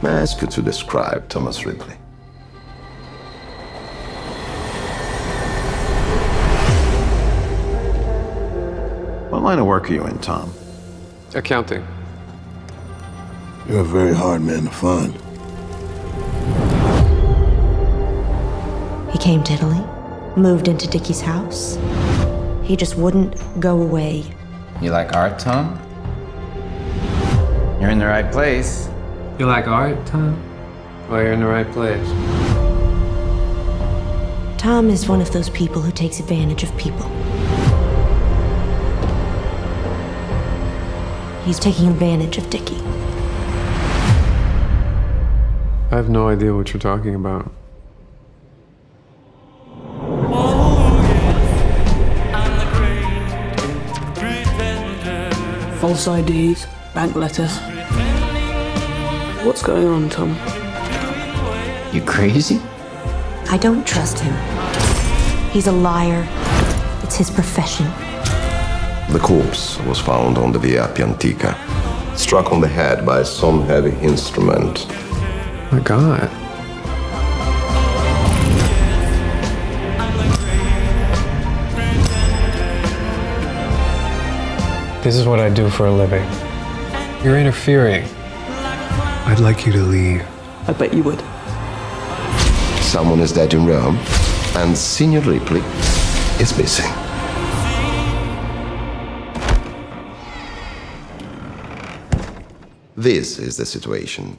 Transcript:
May I ask you to describe Thomas Ripley? What line of work are you in, Tom? Accounting. You're a very hard man to find. He came to Italy, moved into Dickie's house. He just wouldn't go away. You like art, Tom? You're in the right place. You like art, Tom? Well, you're in the right place. Tom is one of those people who takes advantage of people. He's taking advantage of Dickie. I have no idea what you're talking about. False IDs, bank letters. What's going on, Tom? You crazy? I don't trust him. He's a liar. It's his profession. The corpse was found on the Via Appia Antica, struck on the head by some heavy instrument. My God. This is what I do for a living. You're interfering. I'd like you to leave. I bet you would. Someone is dead in Rome, and Signor Ripley is missing. This is the situation.